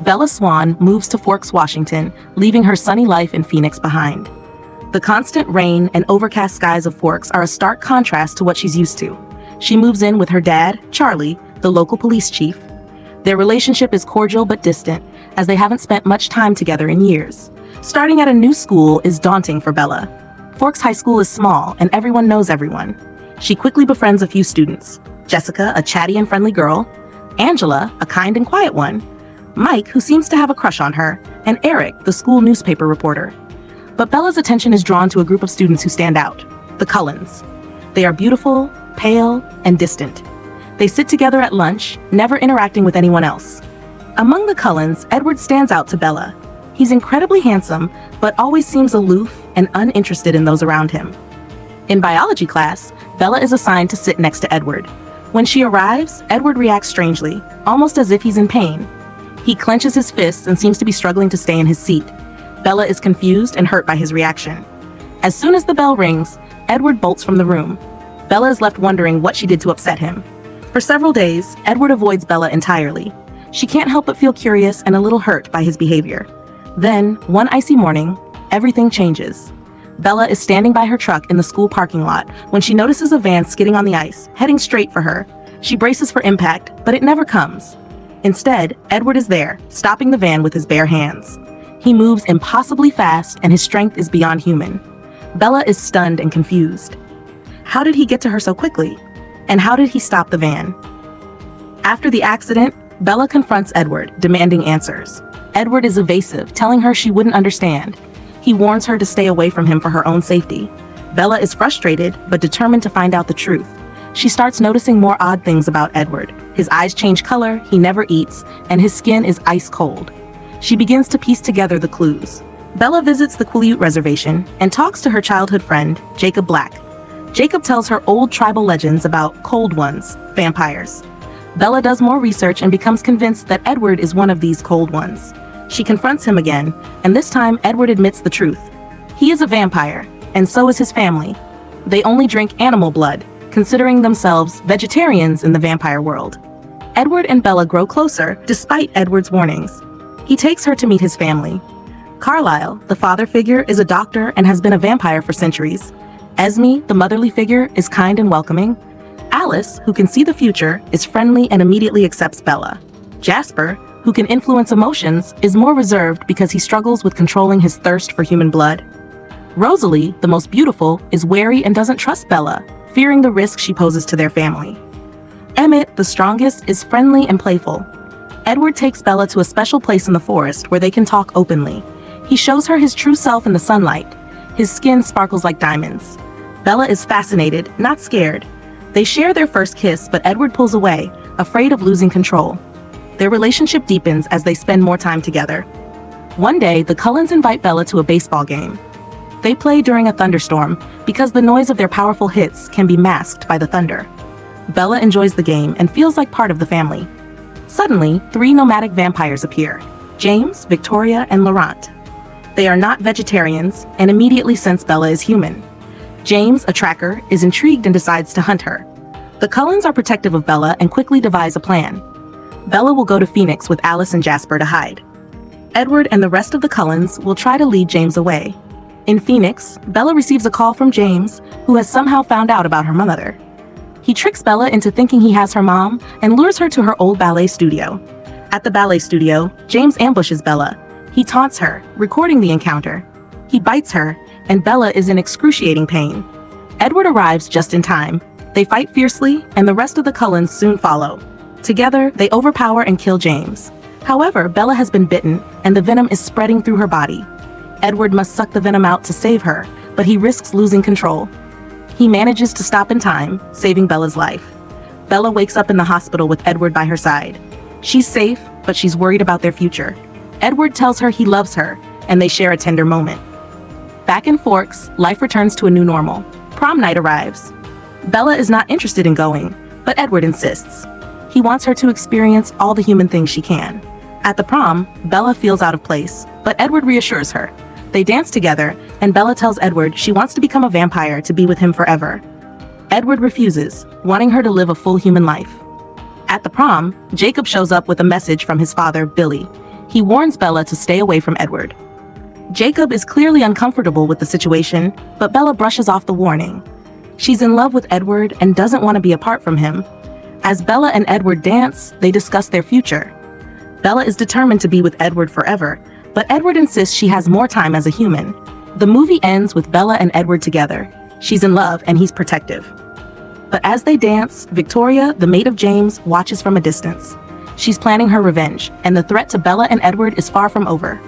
Bella Swan moves to Forks, Washington, leaving her sunny life in Phoenix behind. The constant rain and overcast skies of Forks are a stark contrast to what she's used to. She moves in with her dad, Charlie, the local police chief. Their relationship is cordial but distant, as they haven't spent much time together in years. Starting at a new school is daunting for Bella. Forks High School is small, and everyone knows everyone. She quickly befriends a few students. Jessica, a chatty and friendly girl. Angela, a kind and quiet one. Mike, who seems to have a crush on her. And Eric, the school newspaper reporter. But Bella's attention is drawn to a group of students who stand out. The Cullens. They are beautiful, pale, and distant. They sit together at lunch, never interacting with anyone else. Among the Cullens, Edward stands out to Bella. He's incredibly handsome, but always seems aloof and uninterested in those around him. In biology class, Bella is assigned to sit next to Edward. When she arrives, Edward reacts strangely, almost as if he's in pain. He clenches his fists and seems to be struggling to stay in his seat. Bella is confused and hurt by his reaction. As soon as the bell rings, Edward bolts from the room. Bella is left wondering what she did to upset him. For several days, Edward avoids Bella entirely. She can't help but feel curious and a little hurt by his behavior. Then, one icy morning, everything changes. Bella is standing by her truck in the school parking lot when she notices a van skidding on the ice, heading straight for her. She braces for impact, but it never comes. Instead, Edward is there, stopping the van with his bare hands. He moves impossibly fast, and his strength is beyond human. Bella is stunned and confused. How did he get to her so quickly? And how did he stop the van? After the accident, Bella confronts Edward, demanding answers. Edward is evasive, telling her she wouldn't understand. He warns her to stay away from him for her own safety. Bella is frustrated, but determined to find out the truth. She starts noticing more odd things about Edward. His eyes change color, he never eats, and his skin is ice cold. She begins to piece together the clues. Bella visits the Quileute Reservation and talks to her childhood friend, Jacob Black. Jacob tells her old tribal legends about cold ones, vampires. Bella does more research and becomes convinced that Edward is one of these cold ones. She confronts him again, and this time Edward admits the truth. He is a vampire, and so is his family. They only drink animal blood, considering themselves vegetarians in the vampire world. Edward and Bella grow closer, despite Edward's warnings. He takes her to meet his family. Carlisle, the father figure, is a doctor and has been a vampire for centuries. Esme, the motherly figure, is kind and welcoming. Alice, who can see the future, is friendly and immediately accepts Bella. Jasper, who can influence emotions, is more reserved because he struggles with controlling his thirst for human blood. Rosalie, the most beautiful, is wary and doesn't trust Bella, fearing the risk she poses to their family. Emmett, the strongest, is friendly and playful. Edward takes Bella to a special place in the forest where they can talk openly. He shows her his true self in the sunlight. His skin sparkles like diamonds. Bella is fascinated, not scared. They share their first kiss, but Edward pulls away, afraid of losing control. Their relationship deepens as they spend more time together. One day, the Cullens invite Bella to a baseball game. They play during a thunderstorm because the noise of their powerful hits can be masked by the thunder. Bella enjoys the game and feels like part of the family. Suddenly, 3 nomadic vampires appear: James, Victoria, and Laurent. They are not vegetarians and immediately sense Bella is human. James, a tracker, is intrigued and decides to hunt her. The Cullens are protective of Bella and quickly devise a plan. Bella will go to Phoenix with Alice and Jasper to hide. Edward and the rest of the Cullens will try to lead James away. In Phoenix, Bella receives a call from James, who has somehow found out about her mother. He tricks Bella into thinking he has her mom and lures her to her old ballet studio. At the ballet studio, James ambushes Bella. He taunts her, recording the encounter. He bites her, and Bella is in excruciating pain. Edward arrives just in time. They fight fiercely, and the rest of the Cullens soon follow. Together, they overpower and kill James. However, Bella has been bitten, and the venom is spreading through her body. Edward must suck the venom out to save her, but he risks losing control. He manages to stop in time, saving Bella's life. Bella wakes up in the hospital with Edward by her side. She's safe, but she's worried about their future. Edward tells her he loves her, and they share a tender moment. Back in Forks, life returns to a new normal. Prom night arrives. Bella is not interested in going, but Edward insists. He wants her to experience all the human things she can. At the prom, Bella feels out of place, but Edward reassures her. They dance together, and Bella tells Edward she wants to become a vampire to be with him forever. Edward refuses, wanting her to live a full human life. At the prom, Jacob shows up with a message from his father, Billy. He warns Bella to stay away from Edward. Jacob is clearly uncomfortable with the situation, but Bella brushes off the warning. She's in love with Edward and doesn't want to be apart from him. As Bella and Edward dance, they discuss their future. Bella is determined to be with Edward forever, but Edward insists she has more time as a human. The movie ends with Bella and Edward together. She's in love and he's protective. But as they dance, Victoria, the maid of James, watches from a distance. She's planning her revenge, and the threat to Bella and Edward is far from over.